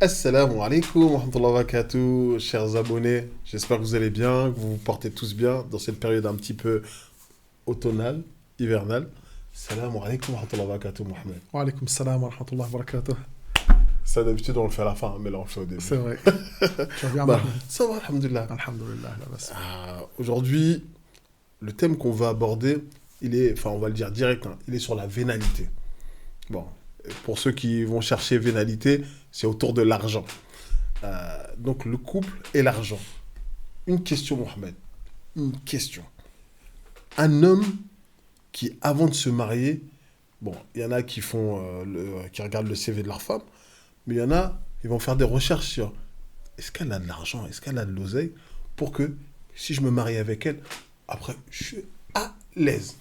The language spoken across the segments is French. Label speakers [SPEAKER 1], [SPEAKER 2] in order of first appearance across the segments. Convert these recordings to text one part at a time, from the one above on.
[SPEAKER 1] Assalamu alaikum wa rahmatullahi wa barakatuh, chers abonnés. J'espère que vous allez bien, que vous vous portez tous bien dans cette période un petit peu automnale, hivernale. Assalamu alaikum wa rahmatullahi wa barakatuh, Mohamed.
[SPEAKER 2] Wa alaykoum salam wa rahmatullahi wa barakatuh.
[SPEAKER 1] Ça, d'habitude, on le fait à la fin, mais là, on le fait au début.
[SPEAKER 2] C'est vrai. Tu vas bien,
[SPEAKER 1] Bah,
[SPEAKER 2] Mahmoud?
[SPEAKER 1] ça va, alhamdoulilah.
[SPEAKER 2] Alhamdulillah, la basse.
[SPEAKER 1] Aujourd'hui, le thème qu'on va aborder, on va le dire direct, hein, il est sur la vénalité. Bon, pour ceux qui vont chercher vénalité, c'est autour de l'argent. Donc, le couple et l'argent. Une question, Mohamed. Une question. Un homme qui, avant de se marier, bon, il y en a qui qui regardent le CV de leur femme, mais il y en a, ils vont faire des recherches sur est-ce qu'elle a de l'argent, est-ce qu'elle a de l'oseille, pour que si je me marie avec elle, après, je suis à l'aise.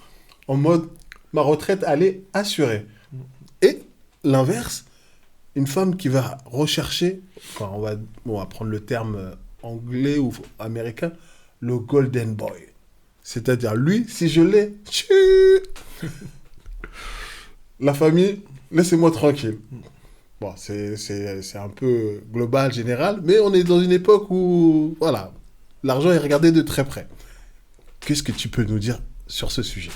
[SPEAKER 1] En mode, ma retraite, elle est assurée. Et l'inverse, une femme qui va rechercher, on va prendre le terme anglais ou américain, le golden boy. C'est-à-dire, lui, si je l'ai, la famille, laissez-moi tranquille. Bon, c'est un peu global, général, mais on est dans une époque où, voilà, l'argent est regardé de très près. Qu'est-ce que tu peux nous dire sur ce sujet?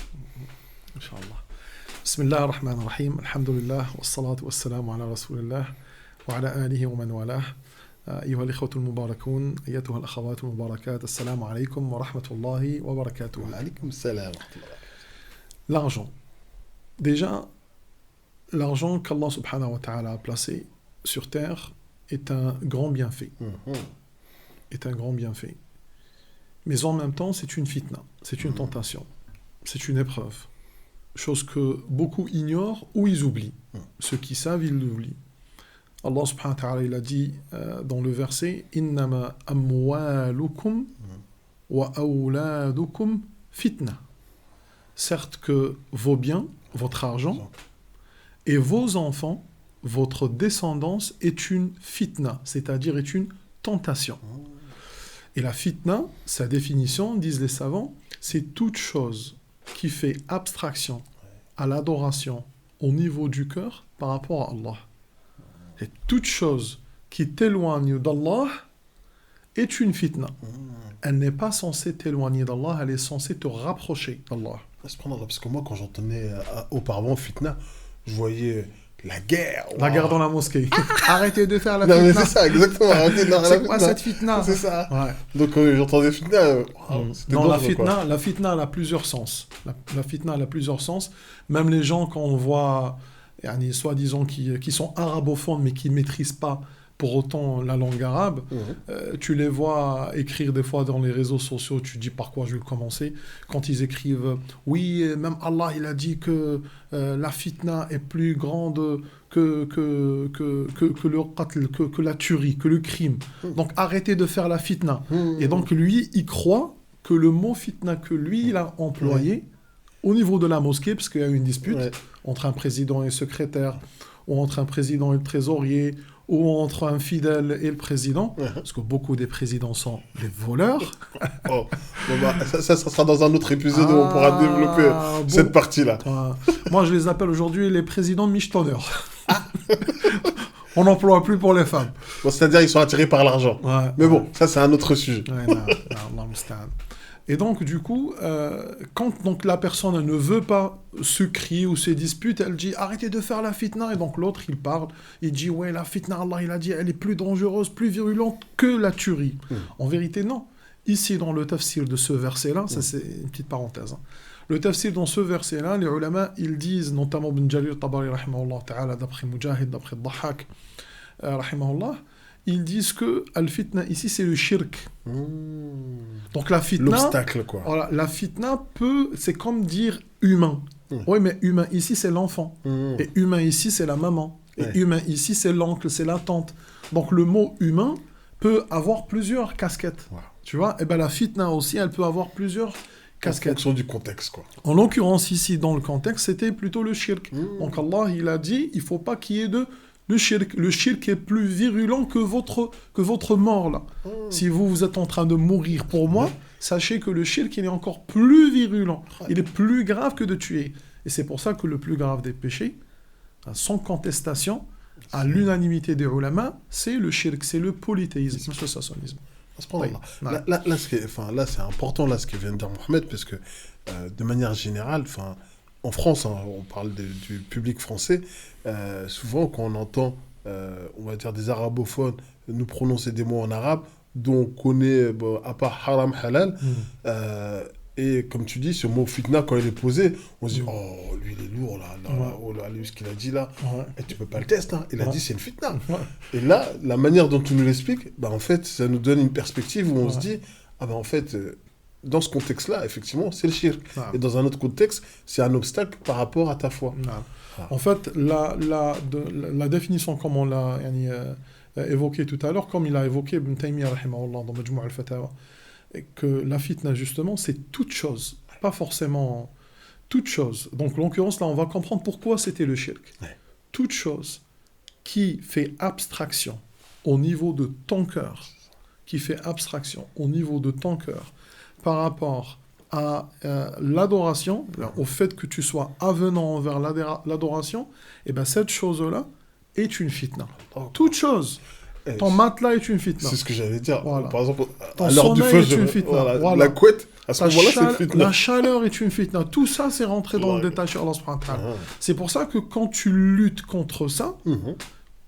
[SPEAKER 2] Inch'Allah. Bismillah ar-Rahman ar-Rahim. Alhamdulillah. Wassalatu wassalamu ala Rasulillah. Wa ala alihi wa man walah. أيها الإخوة المباركون أيتها الأخوات المباركات السلام عليكم ورحمة الله وبركاته.
[SPEAKER 1] Alaykoum salam.
[SPEAKER 2] L'argent. Déjà, l'argent qu'Allah subhanahu wa ta'ala a placé sur terre est un grand bienfait. Est un grand bienfait. Mais en même temps, c'est une fitna, c'est une tentation, c'est une épreuve. Chose que beaucoup ignorent ou ils oublient. Ceux qui savent, ils l'oublient. Allah subhanahu wa ta'ala, il a dit dans le verset « Innama amwalukum wa awladukum fitna » Certes que vos biens, votre argent, et vos enfants, votre descendance est une fitna, c'est-à-dire est une tentation. Et la fitna, sa définition, disent les savants, c'est toute chose qui fait abstraction à l'adoration au niveau du cœur par rapport à Allah. Et toute chose qui t'éloigne d'Allah est une fitna. Elle n'est pas censée t'éloigner d'Allah, elle est censée te rapprocher d'Allah.
[SPEAKER 1] Parce que moi, quand j'entendais auparavant fitna, je voyais la guerre.
[SPEAKER 2] La guerre dans la mosquée. Arrêtez de faire la
[SPEAKER 1] Non, mais
[SPEAKER 2] fitna.
[SPEAKER 1] c'est ça, exactement. Arrêtez de faire la
[SPEAKER 2] C'est quoi
[SPEAKER 1] fitna.
[SPEAKER 2] cette fitna?
[SPEAKER 1] C'est ça.
[SPEAKER 2] Ouais.
[SPEAKER 1] Donc, j'entendais fitna. C'était
[SPEAKER 2] Non,
[SPEAKER 1] dangereux, quoi.
[SPEAKER 2] la fitna, elle a plusieurs sens. La fitna, elle a plusieurs sens. Même les gens, quand on voit, soi-disant, qui sont arabophones, mais qui ne maîtrisent pas pour autant la langue arabe, tu les vois écrire des fois dans les réseaux sociaux, tu dis par quoi je vais commencer, quand ils écrivent « Oui, même Allah, il a dit que la fitna est plus grande que le qatl, que la tuerie, que le crime. Donc arrêtez de faire la fitna. » Et donc lui, il croit que le mot fitna que lui, il a employé au niveau de la mosquée, parce qu'il y a eu une dispute entre un président et un secrétaire, ou entre un président et le trésorier, ou entre un fidèle et le président, parce que beaucoup des présidents sont des voleurs.
[SPEAKER 1] Bon, ça sera dans un autre épisode où on pourra développer cette partie-là.
[SPEAKER 2] Moi, je les appelle aujourd'hui les présidents michetonneurs. On n'emploie plus pour les femmes.
[SPEAKER 1] Bon, c'est-à-dire qu'ils sont attirés par l'argent. Mais bon, ça, c'est un autre sujet.
[SPEAKER 2] Et donc, du coup, quand donc, la personne ne veut pas se crier ou se dispute, elle dit « Arrêtez de faire la fitna ». Et donc, l'autre, il parle, il dit « Ouais, la fitna, Allah, il a dit, elle est plus dangereuse, plus virulente que la tuerie. » En vérité, non. Ici, dans le tafsir de ce verset-là, ça c'est une petite parenthèse, le tafsir dans ce verset-là, les ulama, ils disent, notamment Ibn Jarir Tabari, rahimahullah ta'ala, d'après Mujahid, d'après Dhahak, rahimahullah, ils disent que al-fitna ici c'est le shirk. Donc la fitna,
[SPEAKER 1] l'obstacle, quoi.
[SPEAKER 2] Voilà, la fitna c'est comme dire humain. Oui, mais humain ici c'est l'enfant. Et humain ici c'est la maman. Et humain ici c'est l'oncle, c'est la tante. Donc le mot humain peut avoir plusieurs casquettes. Tu vois? Et bien la fitna aussi, elle peut avoir plusieurs casquettes.
[SPEAKER 1] En fonction du contexte, quoi.
[SPEAKER 2] En l'occurrence ici, dans le contexte, c'était plutôt le shirk. Donc Allah, il a dit, il ne faut pas qu'il y ait de le shirk. Le shirk est plus virulent que votre mort, là. Si vous êtes en train de mourir pour moi, sachez que le shirk, il est encore plus virulent. Il est plus grave que de tuer. Et c'est pour ça que le plus grave des péchés, sans contestation, à l'unanimité des ulama, c'est le shirk, c'est le polythéisme, le sassounisme.
[SPEAKER 1] Là, c'est important là, ce que vient de dire Mohamed, parce que de manière générale, en France, hein, on parle du public français, souvent quand on entend, on va dire, des arabophones nous prononcer des mots en arabe, dont on connaît, à part haram, halal, et comme tu dis, ce mot fitna, quand il est posé, on se dit, oh, lui, il est lourd, là, oh, là, lui, ce qu'il a dit là, et tu peux pas le tester, hein. Il a dit, c'est une fitna. Et là, la manière dont tu nous l'expliques, en fait, ça nous donne une perspective où on se dit, en fait, dans ce contexte-là, effectivement, c'est le shirk. Et dans un autre contexte, c'est un obstacle par rapport à ta foi.
[SPEAKER 2] En fait, la définition, comme on l'a évoqué tout à l'heure, comme il a évoqué Ibn Taymiyyah, rahimahullah, dans Majmou' al-Fatawa, que la fitna, justement, c'est toute chose, pas forcément toute chose. Donc, en l'occurrence, là, on va comprendre pourquoi c'était le shirk. Toute chose qui fait abstraction au niveau de ton cœur, par rapport à l'adoration, au fait que tu sois avenant envers l'adoration, et bien cette chose-là est une fitna. Toute chose. Ton matelas est une fitna.
[SPEAKER 1] C'est ce que j'allais dire.
[SPEAKER 2] Voilà.
[SPEAKER 1] Par exemple,
[SPEAKER 2] ton
[SPEAKER 1] à l'heure du feu,
[SPEAKER 2] est une fitna. Voilà.
[SPEAKER 1] La couette, à ce moment-là, c'est une fitna.
[SPEAKER 2] La chaleur est une fitna. Tout ça, c'est rentré dans le détail sur Allah subhanahu wa ta'ala. C'est pour ça que quand tu luttes contre ça,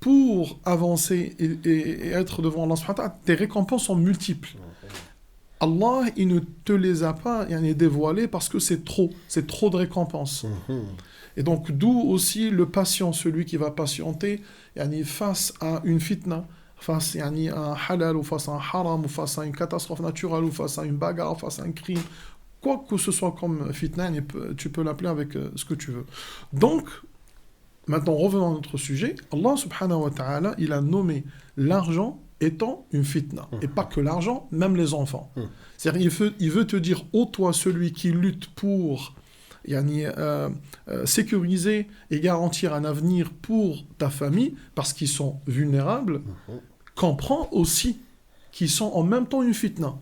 [SPEAKER 2] pour avancer et être devant Allah subhanahu wa ta'ala, tes récompenses sont multiples. Allah, il ne te les a pas dévoilées parce que c'est trop de récompenses. Et donc, d'où aussi le patient, celui qui va patienter face à une fitna, face à un halal, ou face à un haram, ou face à une catastrophe naturelle, ou face à une bagarre, ou face à un crime. Quoi que ce soit comme fitna, tu peux l'appeler avec ce que tu veux. Donc, maintenant, revenons à notre sujet. Allah subhanahu wa ta'ala, il a nommé l'argent étant une fitna. Et pas que l'argent, même les enfants. C'est-à-dire, il veut te dire, ô toi, celui qui lutte pour sécuriser et garantir un avenir pour ta famille, parce qu'ils sont vulnérables, comprends aussi qu'ils sont en même temps une fitna.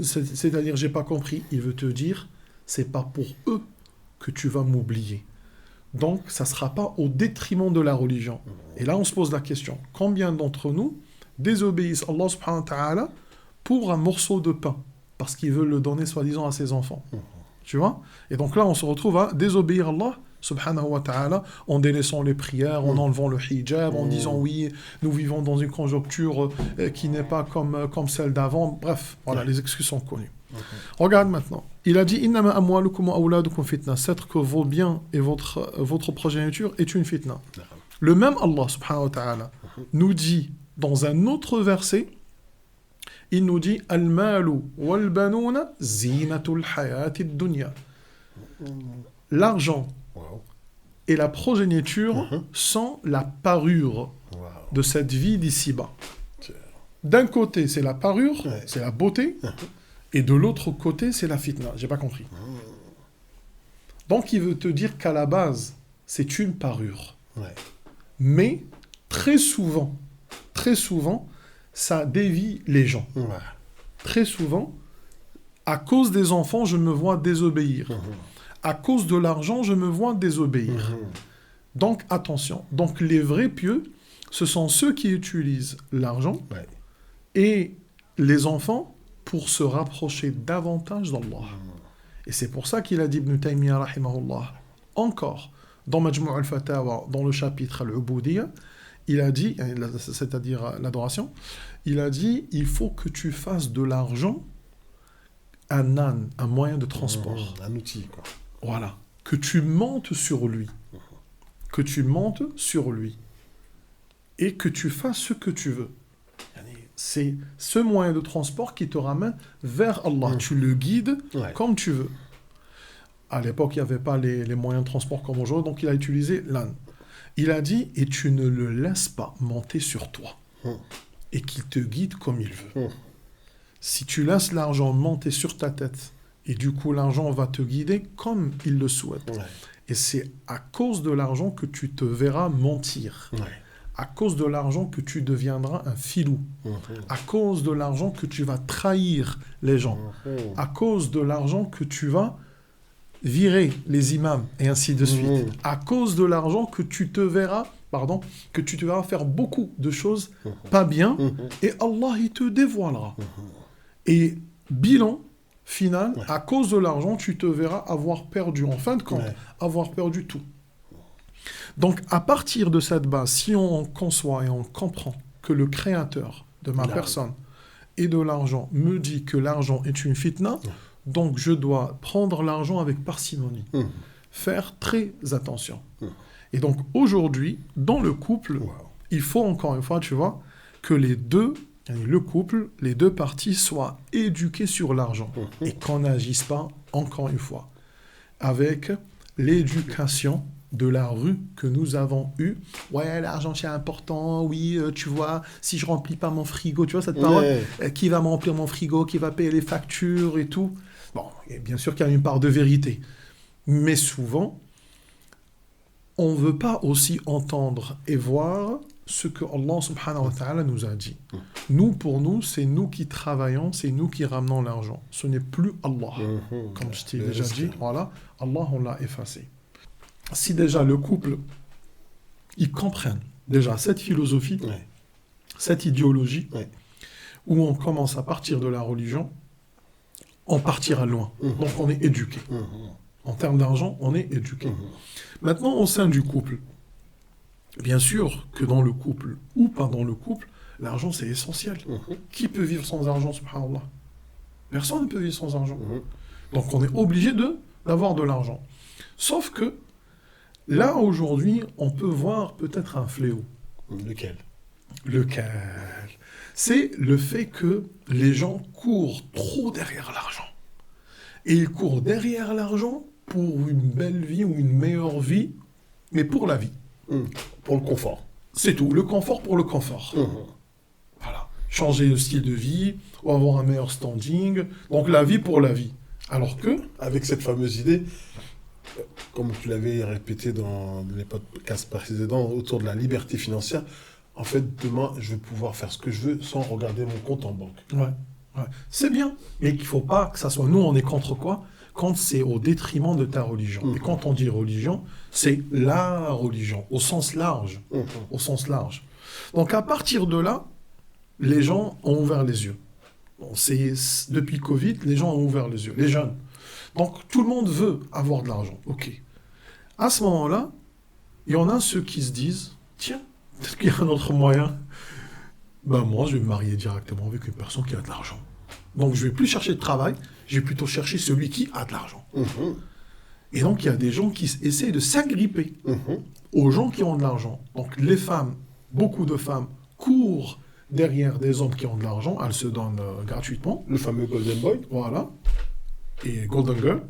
[SPEAKER 2] C'est-à-dire, j'ai pas compris, il veut te dire, c'est pas pour eux que tu vas m'oublier. Donc, ça sera pas au détriment de la religion. Et là, on se pose la question, combien d'entre nous désobéissent Allah subhanahu wa ta'ala pour un morceau de pain, parce qu'ils veulent le donner soi-disant à ses enfants. Tu vois? Et donc là, on se retrouve à désobéir Allah subhanahu wa ta'ala en délaissant les prières, en enlevant le hijab, en disant oui, nous vivons dans une conjoncture qui n'est pas comme celle d'avant. Bref, voilà, les excuses sont connues. Regarde maintenant. Il a dit innama amwalukum wa awladukum fitna. C'est que vos biens et votre progéniture est une fitna. Le même Allah subhanahu wa ta'ala nous dit dans un autre verset, il nous dit al-malu wal-banuna zinatul hayatid dunya. L'argent et la progéniture sont la parure de cette vie d'ici-bas. D'un côté, c'est la parure, c'est la beauté, et de l'autre côté, c'est la fitna. J'ai pas compris. Donc, il veut te dire qu'à la base, c'est une parure. Mais, très souvent, ça dévie les gens. Très souvent, à cause des enfants, je me vois désobéir. À cause de l'argent, je me vois désobéir. Donc, attention. Donc, les vrais pieux, ce sont ceux qui utilisent l'argent et les enfants pour se rapprocher davantage d'Allah. Et c'est pour ça qu'il a dit Ibn Taymiyyah, rahimahullah, encore, dans Majmou' al-Fatawa, dans le chapitre Al-Ubudiyya, il a dit, c'est-à-dire l'adoration, il a dit, il faut que tu fasses de l'argent un âne, un moyen de transport.
[SPEAKER 1] Un outil, quoi.
[SPEAKER 2] Voilà. Que tu montes sur lui. Que tu montes sur lui. Et que tu fasses ce que tu veux. C'est ce moyen de transport qui te ramène vers Allah. Tu le guides comme tu veux. À l'époque, il n'y avait pas les moyens de transport comme aujourd'hui, donc il a utilisé l'âne. Il a dit, et tu ne le laisses pas monter sur toi. Et qu'il te guide comme il veut. Si tu laisses l'argent monter sur ta tête, et du coup l'argent va te guider comme il le souhaite. Et c'est à cause de l'argent que tu te verras mentir. À cause de l'argent que tu deviendras un filou. À cause de l'argent que tu vas trahir les gens. À cause de l'argent que tu vas virer les imams, et ainsi de suite. À cause de l'argent que tu te verras, pardon, que tu vas faire beaucoup de choses pas bien, et Allah, il te dévoilera. Et bilan final, à cause de l'argent, tu te verras avoir perdu, en fin de compte, avoir perdu tout. Donc, à partir de cette base, si on conçoit et on comprend que le créateur de ma personne et de l'argent me dit que l'argent est une fitna, donc je dois prendre l'argent avec parcimonie, faire très attention. Et donc, aujourd'hui, dans le couple, il faut encore une fois, tu vois, que le couple, les deux parties soient éduquées sur l'argent et qu'on n'agisse pas, encore une fois, avec l'éducation de la rue que nous avons eue. Ouais, l'argent c'est important, oui, tu vois, si je remplis pas mon frigo, tu vois cette parole, qui va me remplir mon frigo, qui va payer les factures et tout. Bon, et bien sûr qu'il y a une part de vérité, mais souvent, on ne veut pas aussi entendre et voir ce que Allah subhanahu wa ta'ala nous a dit. Nous, pour nous, c'est nous qui travaillons, c'est nous qui ramenons l'argent. Ce n'est plus Allah. Comme je t'ai déjà dit, voilà, Allah, on l'a effacé. Si déjà le couple, ils comprennent déjà cette philosophie, cette idéologie, où on commence à partir de la religion, on partira loin. Donc on est éduqué. En termes d'argent, on est éduqué. Maintenant, au sein du couple, bien sûr que dans le couple ou pas dans le couple, l'argent c'est essentiel. Qui peut vivre sans argent, subhanallah? Personne ne peut vivre sans argent. Donc on est obligé d'avoir de l'argent. Sauf que là, aujourd'hui, on peut voir peut-être un fléau.
[SPEAKER 1] Lequel?
[SPEAKER 2] C'est le fait que les gens courent trop derrière l'argent. Et ils courent derrière l'argent pour une belle vie ou une meilleure vie, mais pour la vie.
[SPEAKER 1] Pour le confort.
[SPEAKER 2] C'est tout, le confort pour le confort. Voilà. Changer de style de vie, ou avoir un meilleur standing, donc la vie pour la vie. Alors que...
[SPEAKER 1] Avec cette fameuse idée, comme tu l'avais répété dans les podcasts précédents, autour de la liberté financière, en fait, demain, je vais pouvoir faire ce que je veux sans regarder mon compte en banque.
[SPEAKER 2] C'est bien, mais qu'il ne faut pas que ça soit... Nous, on est contre quoi? Quand c'est au détriment de ta religion. Et quand on dit religion, c'est la religion, au sens large. Au sens large. Donc, à partir de là, les gens ont ouvert les yeux. Bon, depuis Covid, les gens ont ouvert les yeux, les jeunes. Donc, tout le monde veut avoir de l'argent. OK. À ce moment-là, il y en a ceux qui se disent, tiens, peut-être qu'il y a un autre moyen. Moi, je vais me marier directement avec une personne qui a de l'argent. Donc, je ne vais plus chercher de travail, je vais plutôt chercher celui qui a de l'argent. Et donc, il y a des gens qui essaient de s'agripper aux gens qui ont de l'argent. Donc, les femmes, beaucoup de femmes, courent derrière des hommes qui ont de l'argent, elles se donnent gratuitement.
[SPEAKER 1] Le fameux Golden Boy.
[SPEAKER 2] Voilà. Et Golden Girl.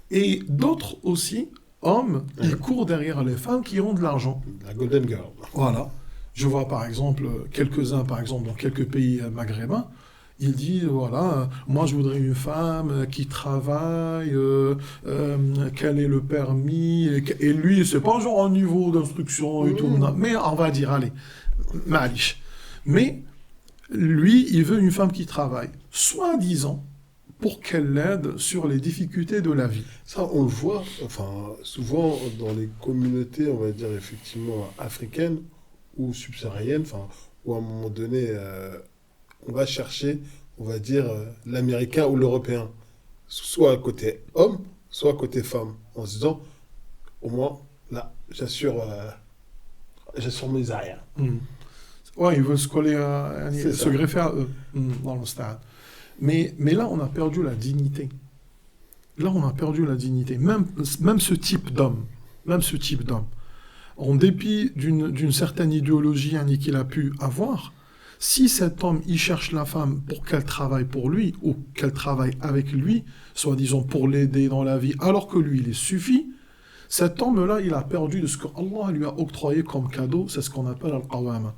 [SPEAKER 2] Et d'autres aussi, hommes, ils courent derrière les femmes qui ont de l'argent.
[SPEAKER 1] La Golden Girl.
[SPEAKER 2] Voilà. Je vois par exemple quelques-uns, par exemple, dans quelques pays maghrébins, ils disent, voilà, moi je voudrais une femme qui travaille, quel est le permis, et lui, c'est pas genre un niveau d'instruction et tout, mais on va dire, allez, malish. Mais lui, il veut une femme qui travaille, soi-disant, pour qu'elle l'aide sur les difficultés de la vie.
[SPEAKER 1] Ça, on le voit, souvent dans les communautés, on va dire effectivement africaines ou subsahariennes, où à un moment donné, on va chercher, on va dire, l'américain ou l'européen, soit côté homme, soit côté femme, en se disant, au moins, là, j'assure mes arrières.
[SPEAKER 2] Ouais, ils veulent se coller, se greffer à eux, dans le stade. Mais là, on a perdu la dignité. Même ce type d'homme, en dépit d'une certaine idéologie qu'il a pu avoir, si cet homme, il cherche la femme pour qu'elle travaille pour lui, ou qu'elle travaille avec lui, soi-disant pour l'aider dans la vie, alors que lui, il est suffi, cet homme-là, il a perdu de ce que Allah lui a octroyé comme cadeau, c'est ce qu'on appelle al-qawama.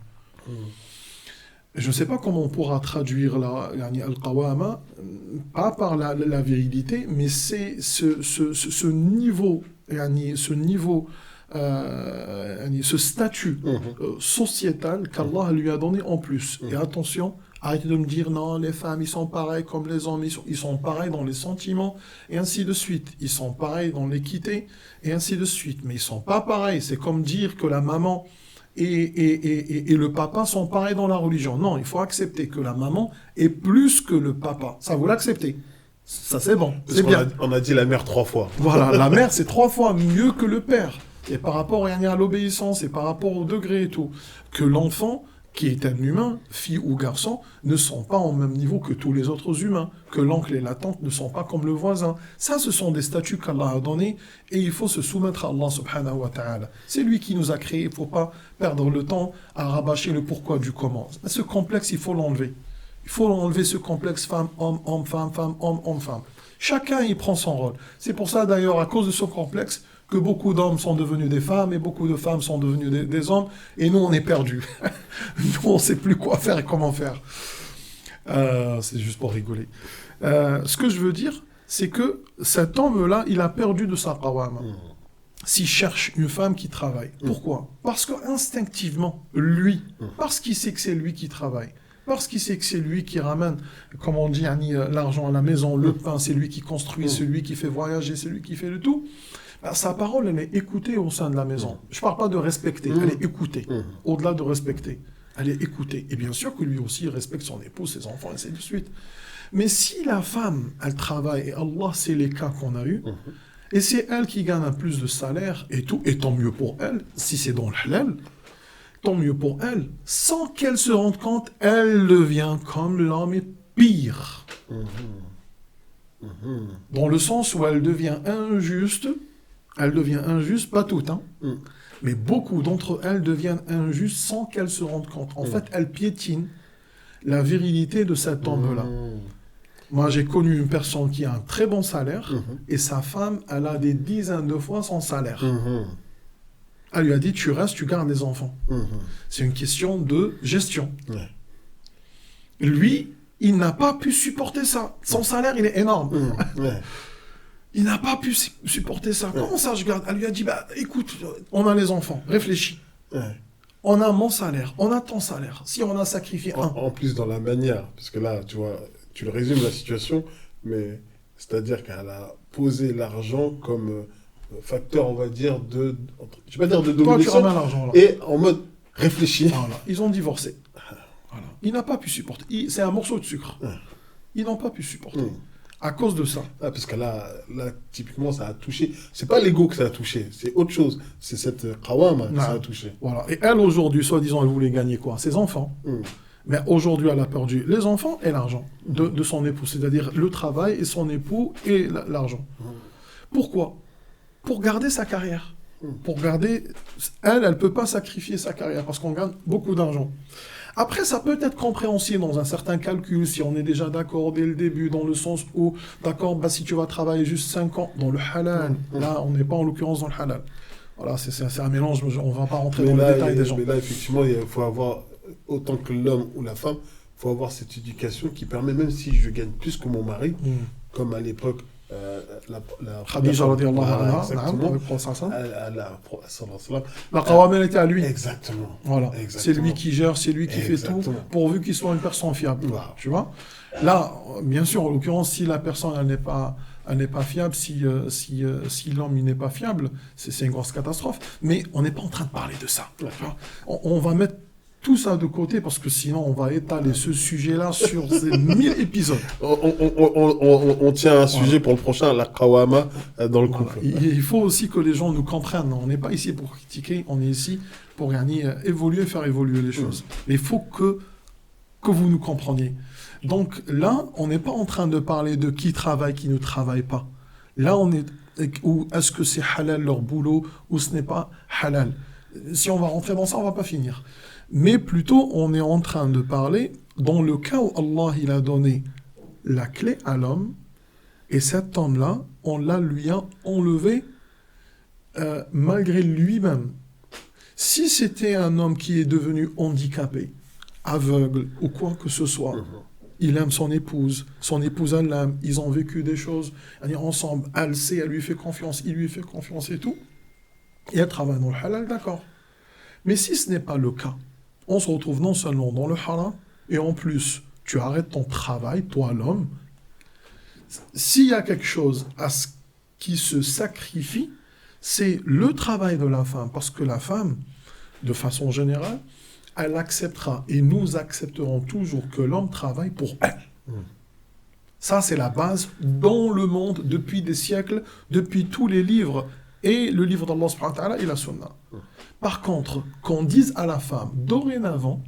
[SPEAKER 2] Je ne sais pas comment on pourra traduire al-qawama, pas par la virilité, mais c'est ce niveau, ce statut sociétal qu'Allah lui a donné en plus. Et attention, Arrêtez de me dire non, les femmes, ils sont pareils comme les hommes, ils sont pareils dans les sentiments, et ainsi de suite. Ils sont pareils dans l'équité, et ainsi de suite. Mais ils sont pas pareils. C'est comme dire que la maman et le papa sont pareils dans la religion. Non, il faut accepter que la maman est plus que le papa. Ça, vous l'acceptez. Ça, c'est bon.
[SPEAKER 1] Parce
[SPEAKER 2] C'est
[SPEAKER 1] qu'on
[SPEAKER 2] bien.
[SPEAKER 1] on a dit la mère 3 fois.
[SPEAKER 2] Voilà, la mère, c'est 3 fois mieux que le père. Et par rapport à l'obéissance, et par rapport au degré et tout, que l'enfant, qui est un humain, fille ou garçon, ne sont pas au même niveau que tous les autres humains, que l'oncle et la tante ne sont pas comme le voisin. Ça, ce sont des statuts qu'Allah a donnés, et il faut se soumettre à Allah subhanahu wa ta'ala. C'est lui qui nous a créés, il ne faut pas perdre le temps à rabâcher le pourquoi du comment. Ce complexe, il faut l'enlever. Il faut enlever ce complexe femme-homme, homme-femme, femme-homme, homme-femme. Chacun y prend son rôle. C'est pour ça d'ailleurs, à cause de ce complexe, que beaucoup d'hommes sont devenus des femmes et beaucoup de femmes sont devenues des hommes, et nous on est perdus. Nous on ne sait plus quoi faire et comment faire. C'est juste pour rigoler. Ce que je veux dire, c'est que cet homme-là, il a perdu de sa qawama. S'il cherche une femme qui travaille. Pourquoi? Parce qu'instinctivement, lui, parce qu'il sait que c'est lui qui travaille, parce qu'il sait que c'est lui qui ramène, comme on dit, l'argent à la maison, le pain, c'est lui qui construit, c'est lui qui fait voyager, c'est lui qui fait le tout. Ben, sa parole, elle est écoutée au sein de la maison. Je ne parle pas de respecter, elle est écoutée. Au-delà de respecter, elle est écoutée. Et bien sûr que lui aussi, il respecte son épouse, ses enfants, et ainsi de suite. Mais si la femme, elle travaille, et Allah, c'est les cas qu'on a eus, et c'est elle qui gagne un plus de salaire, et tout, et tant mieux pour elle, si c'est dans le halal, tant mieux pour elle. Sans qu'elle se rende compte, elle devient comme l'homme et pire. Dans le sens où elle devient injuste, pas toutes, hein, mais beaucoup d'entre elles deviennent injustes sans qu'elles se rendent compte. En fait, elles piétinent la virilité de cet homme-là. Moi, j'ai connu une personne qui a un très bon salaire, et sa femme, elle a des dizaines de fois son salaire. Elle lui a dit, tu restes, tu gardes les enfants. C'est une question de gestion. Lui, il n'a pas pu supporter ça. Son salaire, il est énorme. Il n'a pas pu supporter ça. Comment ça, je garde? Elle lui a dit, bah, écoute, on a les enfants, réfléchis. On a mon salaire, on a ton salaire. Si on a sacrifié un...
[SPEAKER 1] En plus, dans la manière, parce que là, tu vois, tu le résumes la situation, mais c'est-à-dire qu'elle a posé l'argent comme facteur, on va dire, je vais pas dire de
[SPEAKER 2] Toi, tu
[SPEAKER 1] domination,
[SPEAKER 2] ramènes l'argent, là.
[SPEAKER 1] et en mode réfléchi.
[SPEAKER 2] Voilà. Ils ont divorcé. Voilà. Il n'a pas pu supporter. C'est un morceau de sucre. Ils n'ont pas pu supporter. À cause de ça.
[SPEAKER 1] Ah, parce que là, typiquement, ça a touché. C'est pas l'ego que ça a touché, c'est autre chose. C'est cette qawama que ça a touché.
[SPEAKER 2] Voilà. Et elle, aujourd'hui, soi-disant, elle voulait gagner quoi? Ses enfants. Mais aujourd'hui, elle a perdu les enfants et l'argent de son époux. C'est-à-dire le travail et son époux et l'argent. Pourquoi? Pour garder sa carrière. Pour garder... Elle ne peut pas sacrifier sa carrière parce qu'on gagne beaucoup d'argent. Après, ça peut être compréhensible dans un certain calcul, si on est déjà d'accord dès le début, dans le sens où, d'accord, bah, si tu vas travailler juste 5 ans dans le halal, là, on n'est pas en l'occurrence dans le halal. Voilà, c'est un mélange, on ne va pas rentrer dans les détails des gens.
[SPEAKER 1] Mais là, effectivement, il faut avoir, autant que l'homme ou la femme, il faut avoir cette éducation qui permet, même si je gagne plus que mon mari, comme à l'époque, la
[SPEAKER 2] Khadija radiyallahu anha,
[SPEAKER 1] exactement,
[SPEAKER 2] la qawama était à lui.
[SPEAKER 1] Exactement.
[SPEAKER 2] Voilà. C'est lui qui gère, c'est lui qui fait tout, pourvu qu'il soit une personne fiable. Tu vois? Là, bien sûr, en l'occurrence, si la personne elle n'est pas fiable, si l'homme n'est pas fiable, c'est une grosse catastrophe. Mais on n'est pas en train de parler de ça. On va mettre tout ça de côté parce que sinon on va étaler ce sujet-là sur ces 1000 épisodes.
[SPEAKER 1] On tient un sujet pour le prochain, la qawama dans le couple.
[SPEAKER 2] Il faut aussi que les gens nous comprennent. On n'est pas ici pour critiquer, on est ici pour évoluer, faire évoluer les choses. Mais il faut que vous nous compreniez. Donc là, on n'est pas en train de parler de qui travaille, qui ne travaille pas. Là, ou est-ce que c'est halal leur boulot ou ce n'est pas halal. Si on va rentrer dans ça, on ne va pas finir. Mais plutôt, on est en train de parler dans le cas où Allah il a donné la clé à l'homme, et cet homme-là, on lui a enlevé malgré lui-même. Si c'était un homme qui est devenu handicapé, aveugle ou quoi que ce soit, il aime son épouse elle l'aime, ils ont vécu des choses ensemble, elle sait, elle lui fait confiance, il lui fait confiance et tout, et elle travaille dans le halal, d'accord. Mais si ce n'est pas le cas, on se retrouve non seulement dans le haram, et en plus, Tu arrêtes ton travail, toi l'homme. S'il y a quelque chose qui se sacrifie, c'est le travail de la femme. Parce que la femme, de façon générale, elle acceptera et nous accepterons toujours que l'homme travaille pour elle. Ça, c'est la base dans le monde depuis des siècles, depuis tous les livres, et le livre d'Allah subhanahu wa ta'ala et la sunna. Par contre, qu'on dise à la femme, dorénavant,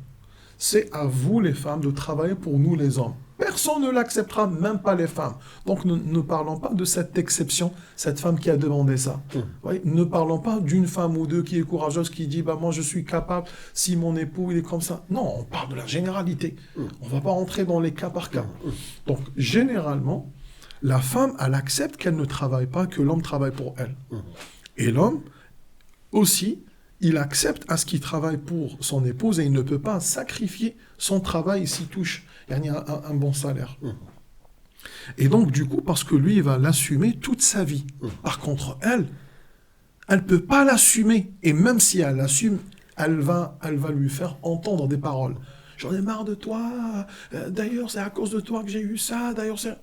[SPEAKER 2] c'est à vous les femmes de travailler pour nous les hommes. Personne ne l'acceptera, même pas les femmes. Donc ne parlons pas de cette exception, cette femme qui a demandé ça. Oui, ne parlons pas d'une femme ou deux qui est courageuse, qui dit bah, « moi je suis capable, si mon époux il est comme ça ». Non, on parle de la généralité. On ne va pas rentrer dans les cas par cas. Donc généralement, la femme, elle accepte qu'elle ne travaille pas, que l'homme travaille pour elle. Et l'homme, aussi, il accepte à ce qu'il travaille pour son épouse et il ne peut pas sacrifier son travail s'il touche un bon salaire. Et donc, du coup, parce que lui, il va l'assumer toute sa vie. Par contre, elle ne peut pas l'assumer. Et même si elle l'assume, elle va lui faire entendre des paroles. J'en ai marre de toi. D'ailleurs, c'est à cause de toi que j'ai eu ça. D'ailleurs, c'est...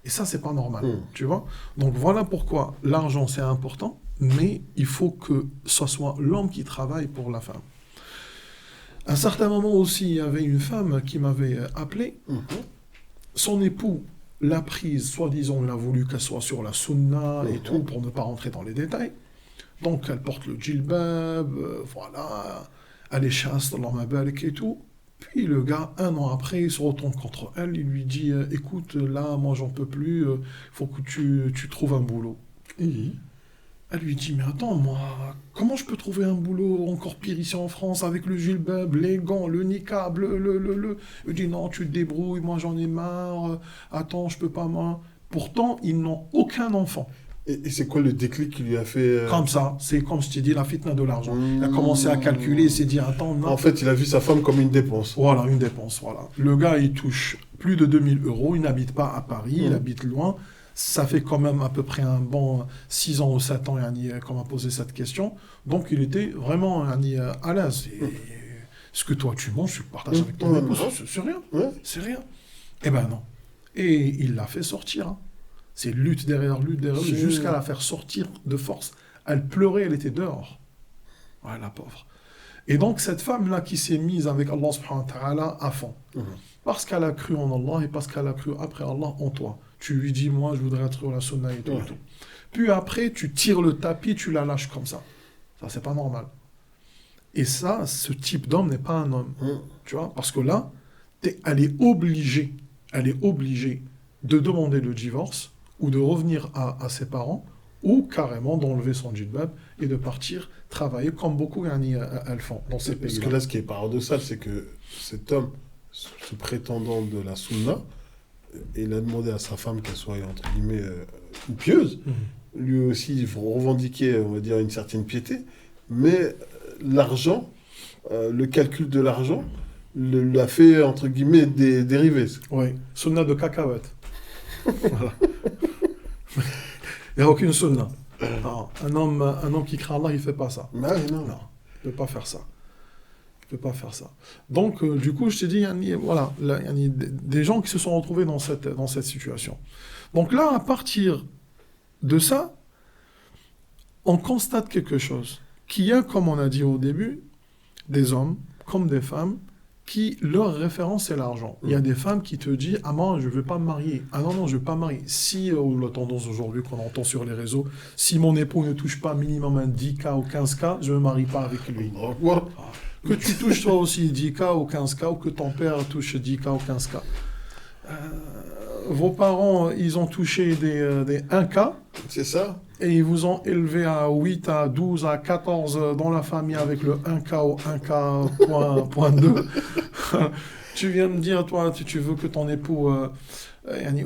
[SPEAKER 2] Et ça, c'est pas normal. Tu vois ? Donc, voilà pourquoi l'argent, c'est important. Mais il faut que ce soit l'homme qui travaille pour la femme. À un certain moment aussi, il y avait une femme qui m'avait appelé. Son époux l'a prise, soi-disant, il a voulu qu'elle soit sur la sunna et tout, pour ne pas rentrer dans les détails. Donc, elle porte le djilbab, voilà, elle est chaste, Allah mabarak et tout. Puis le gars, 1 an après, il se retourne contre elle, il lui dit « Écoute, là, moi, j'en peux plus, il faut que tu trouves un boulot. » Elle lui dit, mais attends, moi, comment je peux trouver un boulot encore pire ici en France avec le djilbab, les gants, le niqab, Il dit, non, tu te débrouilles, moi j'en ai marre, attends, je peux pas, moi. Pourtant, ils n'ont aucun enfant.
[SPEAKER 1] Et c'est quoi le déclic qui lui a fait...
[SPEAKER 2] Comme ça, c'est comme je t'ai dit, la fitna de l'argent. Il a commencé à calculer, il s'est dit, attends, non.
[SPEAKER 1] En fait, il a vu sa femme comme une dépense.
[SPEAKER 2] Voilà, une dépense, voilà. Le gars, il touche plus de 2000 €, il n'habite pas à Paris, il habite loin. Ça fait quand même à peu près un bon 6 ans ou 7 ans qu'on m'a posé cette question. Donc, il était vraiment à l'aise. Ce que toi, tu manges, tu le partages avec ton épouse. C'est rien. C'est rien. Eh ben non. Et il l'a fait sortir. C'est lutte derrière lutte, jusqu'à la faire sortir de force. Elle pleurait, elle était dehors. Ouais, la pauvre. Et donc, cette femme-là qui s'est mise avec Allah subhanahu wa ta'ala à fond. Parce qu'elle a cru en Allah et parce qu'elle a cru après Allah en toi. Tu lui dis, moi, je voudrais être sur la sunna et tout, et tout. Puis après, tu tires le tapis, tu la lâches comme ça. Ça, c'est pas normal. Et ça, ce type d'homme n'est pas un homme. Tu vois ? Parce que là, elle est obligée de demander le divorce ou de revenir à ses parents ou carrément d'enlever son djilbab et de partir travailler comme beaucoup elles font dans ces pays-là.
[SPEAKER 1] Parce que là, ce qui est paradoxal, c'est que cet homme, ce prétendant de la sunna, il a demandé à sa femme qu'elle soit, entre guillemets, une pieuse. Lui aussi, il faut revendiquer, on va dire, une certaine piété. Mais l'argent, le calcul de l'argent, l'a fait, entre guillemets, dériver.
[SPEAKER 2] Oui, sunna de cacahuète. Voilà. Il n'y a aucune sunna. Non. Un homme qui craint Allah, il ne fait pas ça.
[SPEAKER 1] Non.
[SPEAKER 2] Il ne peut pas faire ça. Donc, du coup, je t'ai dit, voilà, il y a des gens qui se sont retrouvés dans cette situation. Donc là, à partir de ça, on constate quelque chose. Qu'il y a, comme on a dit au début, des hommes comme des femmes qui, leur référence, c'est l'argent. Il y a des femmes qui te disent « Ah moi, je ne veux pas me marier. Ah non, je ne veux pas me marier. » Si, la tendance aujourd'hui qu'on entend sur les réseaux, si mon époux ne touche pas minimum un 10K ou 15K, je ne me marie pas avec lui. Que tu touches toi aussi 10K ou 15K, ou que ton père touche 10K ou 15K. Vos parents, ils ont touché des 1K.
[SPEAKER 1] C'est ça.
[SPEAKER 2] Et ils vous ont élevé à 8, à 12, à 14 dans la famille avec le 1K ou 1K.2. Tu viens me dire, toi, tu veux que ton époux...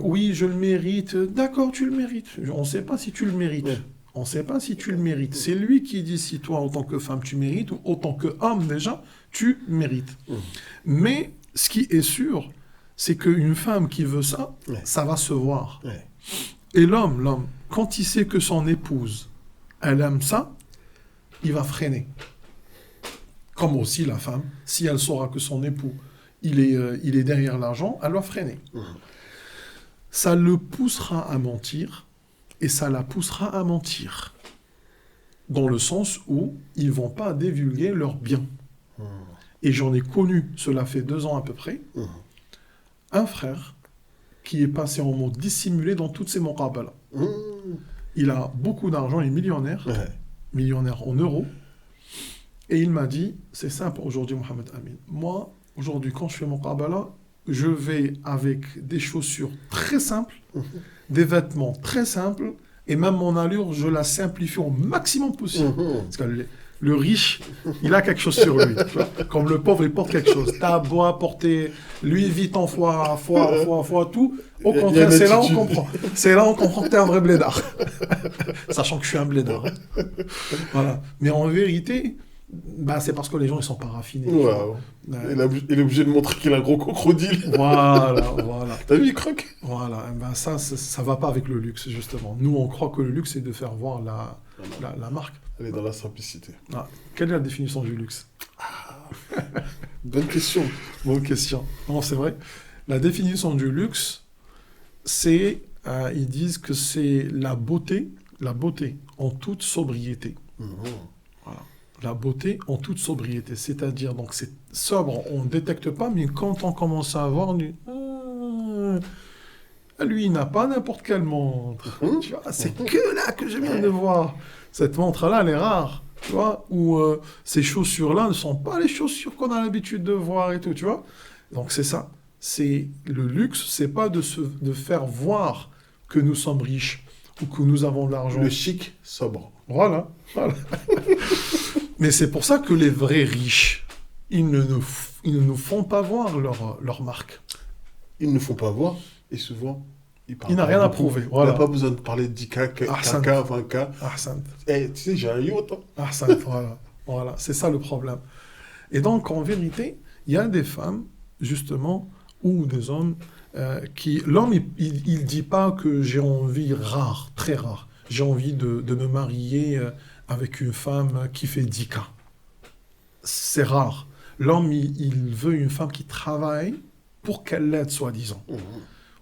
[SPEAKER 2] oui, je le mérite. D'accord, tu le mérites. On ne sait pas si tu le mérites. On ne sait pas si tu le mérites. C'est lui qui dit si toi, en tant que femme, tu mérites, ou en tant qu'homme, déjà, tu mérites. Mais ce qui est sûr, c'est qu'une femme qui veut ça, ça va se voir. Et l'homme, quand il sait que son épouse, elle aime ça, il va freiner. Comme aussi la femme, si elle saura que son époux, il est derrière l'argent, elle va freiner. Ça le poussera à mentir et ça la poussera à mentir. Dans le sens où ils ne vont pas divulguer leurs biens. Et j'en ai connu, cela fait 2 ans à peu près, un frère qui est passé en mode dissimulé dans toutes ses muqabala. Il a beaucoup d'argent, il est millionnaire, millionnaire en euros. Et il m'a dit, c'est simple aujourd'hui Mohamed Amin, moi, aujourd'hui quand je fais muqabala, je vais avec des chaussures très simples, des vêtements très simples, et même mon allure, je la simplifie au maximum possible. Parce que le riche, il a quelque chose sur lui. Tu vois, comme le pauvre, il porte quelque chose. T'as beau apporter Louis Vuitton fois tout. Au contraire, c'est là où on comprend. C'est là où on comprend que t'es un vrai blédard. Sachant que je suis un blédard. Voilà. Mais en vérité, c'est parce que les gens, ils sont pas raffinés.
[SPEAKER 1] Wow. Il est obligé de montrer qu'il a un gros crocodile.
[SPEAKER 2] Voilà.
[SPEAKER 1] T'as vu, il croque.
[SPEAKER 2] Voilà. Ça va pas avec le luxe, justement. Nous, on croit que le luxe, c'est de faire voir la marque.
[SPEAKER 1] Elle est dans la simplicité.
[SPEAKER 2] Quelle est la définition du luxe?
[SPEAKER 1] Bonne question.
[SPEAKER 2] Bonne question. Non, c'est vrai. La définition du luxe, c'est, ils disent que c'est la beauté en toute sobriété. Voilà. La beauté en toute sobriété. C'est-à-dire, donc c'est sobre, on ne détecte pas, mais quand on commence à voir, lui, il n'a pas n'importe quelle montre. Tu vois, c'est que là que je viens de voir. Cette montre-là, elle est rare, tu vois, ou ces chaussures-là ne sont pas les chaussures qu'on a l'habitude de voir et tout, tu vois. Donc c'est ça. C'est le luxe, c'est pas de faire voir que nous sommes riches ou que nous avons de l'argent.
[SPEAKER 1] Le chic sobre.
[SPEAKER 2] Voilà. Mais c'est pour ça que les vrais riches, ils ne nous font pas voir leur marque.
[SPEAKER 1] Ils ne font pas voir, et souvent,
[SPEAKER 2] il n'a rien à prouver.
[SPEAKER 1] Voilà. On n'a pas besoin de parler de 10K, 15K, 20K. Tu sais, j'ai un yacht.
[SPEAKER 2] Voilà. C'est ça le problème. Et donc, en vérité, il y a des femmes, justement, ou des hommes, l'homme, il ne dit pas que j'ai envie rare, très rare. J'ai envie de me marier avec une femme qui fait 10K. C'est rare. L'homme, il veut une femme qui travaille pour qu'elle l'aide, soi-disant.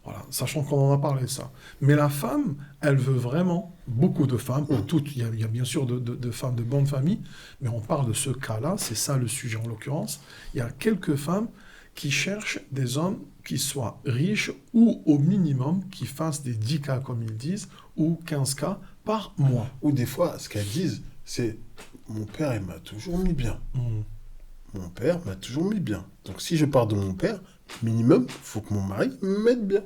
[SPEAKER 2] Voilà, sachant qu'on en a parlé de ça. Mais la femme, elle veut vraiment, beaucoup de femmes, pour toutes, il y a bien sûr de femmes de bonne famille, mais on parle de ce cas-là, c'est ça le sujet en l'occurrence. Il y a quelques femmes qui cherchent des hommes qui soient riches ou au minimum qui fassent des 10K comme ils disent, ou 15K par mois.
[SPEAKER 1] Ou des fois, ce qu'elles disent, c'est « mon père, il m'a toujours mis bien ». Mon père m'a toujours mis bien. Donc si je pars de mon père, minimum, il faut que mon mari me mette bien.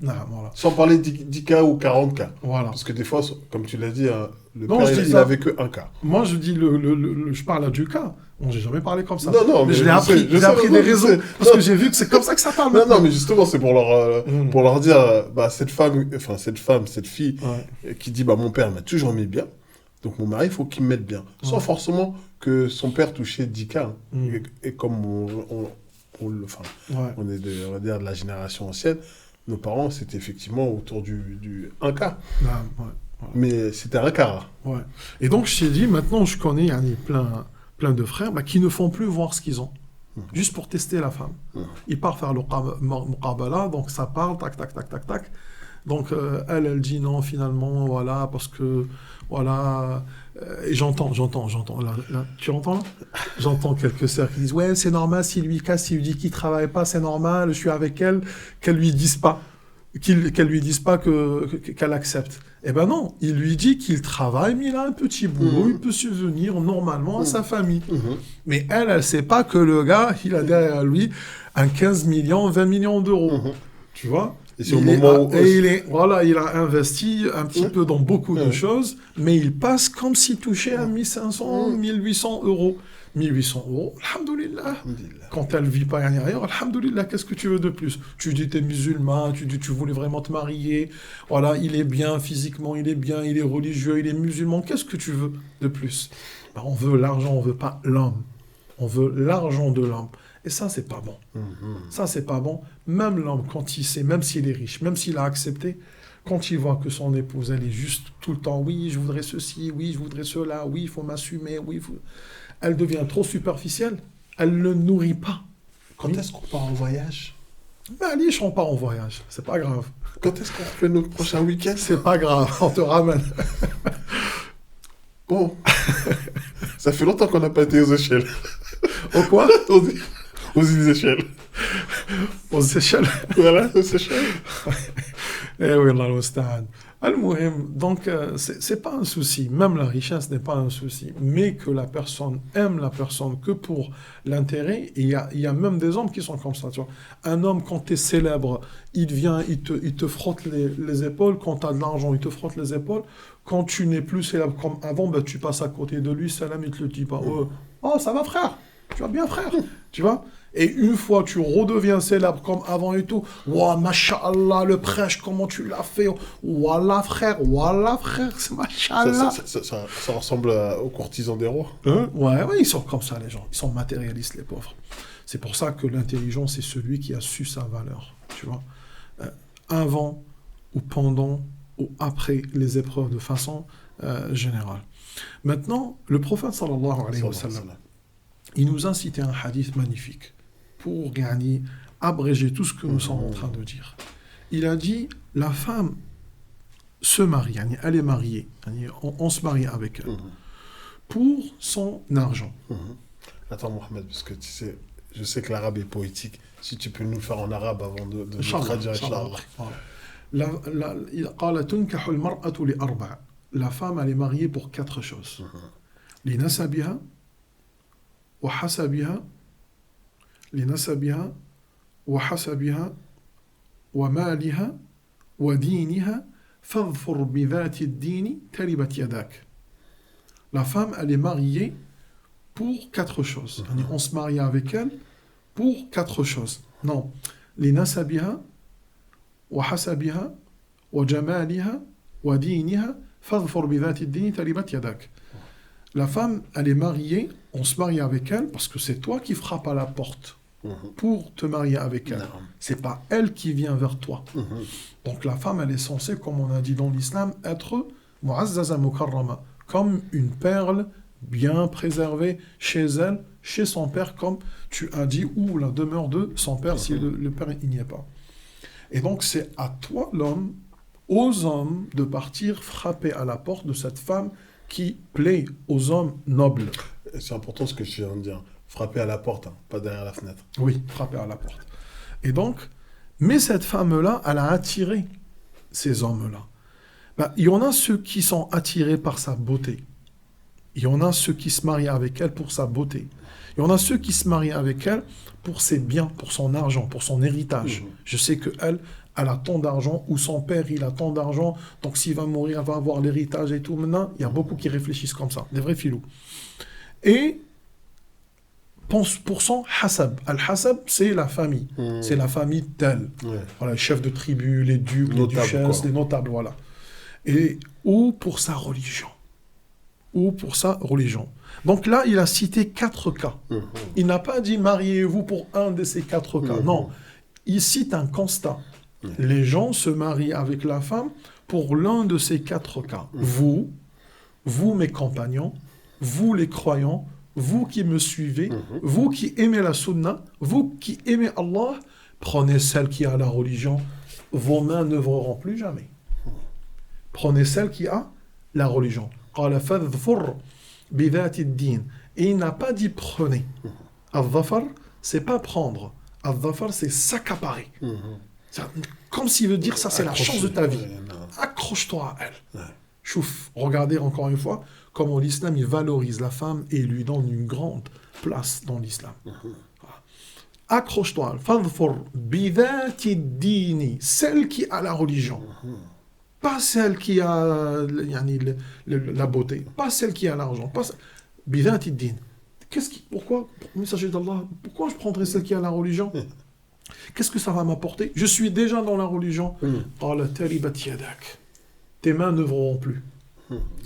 [SPEAKER 2] Voilà.
[SPEAKER 1] Sans parler de 10K ou 40K.
[SPEAKER 2] Voilà.
[SPEAKER 1] Parce que des fois, comme tu l'as dit, le père, il n'avait que 1K.
[SPEAKER 2] Moi, je dis, je parle du cas. Bon, j'ai jamais parlé comme ça.
[SPEAKER 1] Non,
[SPEAKER 2] mais je l'ai appris. J'ai appris des réseaux. Parce que j'ai vu que c'est comme ça que ça parle.
[SPEAKER 1] Non, mais justement, c'est pour leur dire, cette fille qui dit, mon père m'a toujours mis bien. Donc mon mari, il faut qu'il me mette bien. Sans forcément que son père touchait 10K. Et comme on est on va dire, de la génération ancienne, nos parents, c'était effectivement autour du 1K. Mais c'était un cas rare.
[SPEAKER 2] Ouais. Et donc, je t'ai dit, maintenant, je connais plein de frères qui ne font plus voir ce qu'ils ont. Juste pour tester la femme. Ils partent faire le muqabala, donc ça parle, tac. Donc, elle dit non, finalement, voilà, parce que, voilà, et j'entends, là, tu entends là? J'entends quelques sœurs qui disent, ouais, c'est normal, s'il lui casse, s'il lui dit qu'il travaille pas, c'est normal, je suis avec elle, qu'elle lui dise pas qu'elle accepte. Eh ben non, il lui dit qu'il travaille, mais il a un petit boulot, il peut subvenir normalement à sa famille. Mais elle sait pas que le gars, il a derrière lui un 15 millions, 20 millions d'euros. Tu vois? Et c'est au moment où... il a investi un petit peu dans beaucoup de choses, mais il passe comme s'il touchait à 1500, 1800 euros. 1800 euros, alhamdoulilah. Quand elle ne vit pas ailleurs, alhamdoulilah, qu'est-ce que tu veux de plus? Tu dis, t'es musulman, tu dis, tu voulais vraiment te marier, voilà, il est bien physiquement, il est bien, il est religieux, il est musulman, qu'est-ce que tu veux de plus? On veut l'argent, on veut pas l'homme. On veut l'argent de l'homme. Et ça, c'est pas bon. Ça, c'est pas bon. Même l'homme, quand il sait, même s'il est riche, même s'il a accepté, quand il voit que son épouse, elle est juste tout le temps, oui, je voudrais ceci, oui, je voudrais cela, oui, il faut m'assumer, oui, il faut... Elle devient trop superficielle, elle ne le nourrit pas
[SPEAKER 1] Quand est-ce qu'on part en voyage?
[SPEAKER 2] Mais allez, on part en voyage, c'est pas grave.
[SPEAKER 1] Quand est-ce qu'on fait nos prochains week-ends?
[SPEAKER 2] C'est pas grave, on te ramène.
[SPEAKER 1] Bon, ça fait longtemps qu'on n'a pas été aux Seychelles.
[SPEAKER 2] Au quoi?
[SPEAKER 1] Aux îles Seychelles.
[SPEAKER 2] Aux Seychelles.
[SPEAKER 1] Voilà, aux Seychelles.
[SPEAKER 2] Eh oui, Allah al-Musta'an. Al-Muhim, donc c'est pas un souci, même la richesse n'est pas un souci, mais que la personne aime la personne que pour l'intérêt, et il y a même des hommes qui sont comme ça, tu vois. Un homme, quand tu es célèbre, il vient, il te frotte les épaules, quand tu as de l'argent, il te frotte les épaules, quand tu n'es plus célèbre comme avant, ben, tu passes à côté de lui, salam, il te le dit pas. Oh, ça va frère, tu vas bien frère, tu vois. Et une fois tu redeviens célèbre comme avant et tout, wa masha'Allah, le prêche, comment tu l'as fait, wallah frère, c'est masha'Allah.
[SPEAKER 1] Ça ressemble aux courtisans des rois.
[SPEAKER 2] Ouais, ils sont comme ça les gens, ils sont matérialistes les pauvres. C'est pour ça que l'intelligent c'est celui qui a su sa valeur, tu vois. Avant ou pendant ou après les épreuves de façon générale. Maintenant, le prophète sallallahu alayhi wa sallam, il nous a cité un hadith magnifique pour gagner, abréger tout ce que nous sommes en train de dire. Il a dit, la femme se marie, elle est mariée, on se marie avec elle, pour son argent.
[SPEAKER 1] Attends Mohamed, parce que tu sais, je sais que l'arabe est poétique. Si tu peux nous le faire en arabe avant de traduire,
[SPEAKER 2] la femme, elle est mariée pour 4 choses. لنسبها وحسبها لنسبها وحسبها ومالها ودينها فاظفر بذات الدين تربت يداك. La femme, elle est mariée pour 4 choses. On se marie avec elle pour 4 choses. Non. لنسبها وحسبها وجمالها ودينها فاظفر بذات الدين تربت يداك. La femme, elle est mariée, on se marie avec elle parce que c'est toi qui frappes à la porte pour te marier avec elle. C'est pas elle qui vient vers toi. Donc la femme, elle est censée, comme on a dit dans l'islam, être mu'azzaza mukarrama, comme une perle bien préservée chez elle, chez son père, comme tu as dit, ou la demeure de son père si le père il n'y est pas. Et donc c'est à toi, l'homme, aux hommes, de partir frapper à la porte de cette femme qui plaît aux hommes nobles.
[SPEAKER 1] C'est important ce que je viens de dire. Frapper à la porte, pas derrière la fenêtre.
[SPEAKER 2] Oui, frapper à la porte. Et donc, mais cette femme-là, elle a attiré ces hommes-là. Il y en a ceux qui sont attirés par sa beauté. Il y en a ceux qui se marient avec elle pour sa beauté. Il y en a ceux qui se marient avec elle pour ses biens, pour son argent, pour son héritage. Je sais qu'elle, elle a tant d'argent, ou son père, il a tant d'argent, donc s'il va mourir, elle va avoir l'héritage et tout. Maintenant, il y a beaucoup qui réfléchissent comme ça, des vrais filous. Et pour son hasab. Al-hasab, c'est la famille. C'est la famille telle. Voilà, les chefs de tribu, les ducs, les duchesses, les notables, voilà. Ou pour sa religion. Donc là, il a cité 4 cas. Il n'a pas dit mariez-vous pour un de ces 4 cas. Non, il cite un constat. Les gens se marient avec la femme pour l'un de ces 4 cas. Vous mes compagnons, vous les croyants, vous qui me suivez, vous qui aimez la sunna, vous qui aimez Allah, prenez celle qui a la religion, vos mains n'œuvreront plus jamais. Prenez celle qui a la religion. Et il n'a pas dit prenez. Al-dhafar, c'est pas prendre. Al-dhafar, c'est s'accaparer. Comme s'il veut dire ça, c'est la chance de ta vie. Accroche-toi à elle. Chouf, regardez encore une fois comment l'islam il valorise la femme et lui donne une grande place dans l'islam. Accroche-toi. Fadhfur bidhati dini, celle qui a la religion. Pas celle qui a la beauté, pas celle qui a l'argent, pas bidhati din. Pourquoi, messager d'Allah, pourquoi je prendrais celle qui a la religion? Qu'est-ce que ça va m'apporter? Je suis déjà dans la religion. Tes mains n'œuvreront plus.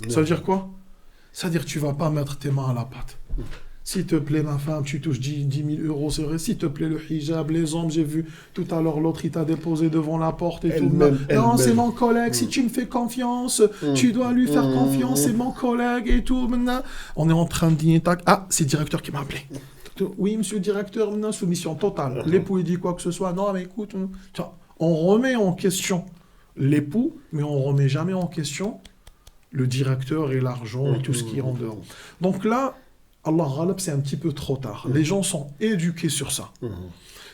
[SPEAKER 2] Ça veut dire quoi? Ça veut dire que tu ne vas pas mettre tes mains à la pâte. S'il te plaît, ma femme, tu touches 10 000 euros, c'est vrai. S'il te plaît, le hijab, les hommes, j'ai vu tout à l'heure, l'autre, il t'a déposé devant la porte et tout. Non, c'est mon collègue, si tu me fais confiance, tu dois lui faire confiance, c'est mon collègue et tout. Maintenant, on est en train de dîner, tac. Ah, c'est le directeur qui m'a appelé. Oui, monsieur le directeur, non, soumission totale. L'époux, il dit quoi que ce soit. Non, mais écoute, on remet en question l'époux, mais on ne remet jamais en question le directeur et l'argent et tout ce qui est en dehors. Donc là, Allah Ghalab, c'est un petit peu trop tard. Les gens sont éduqués sur ça.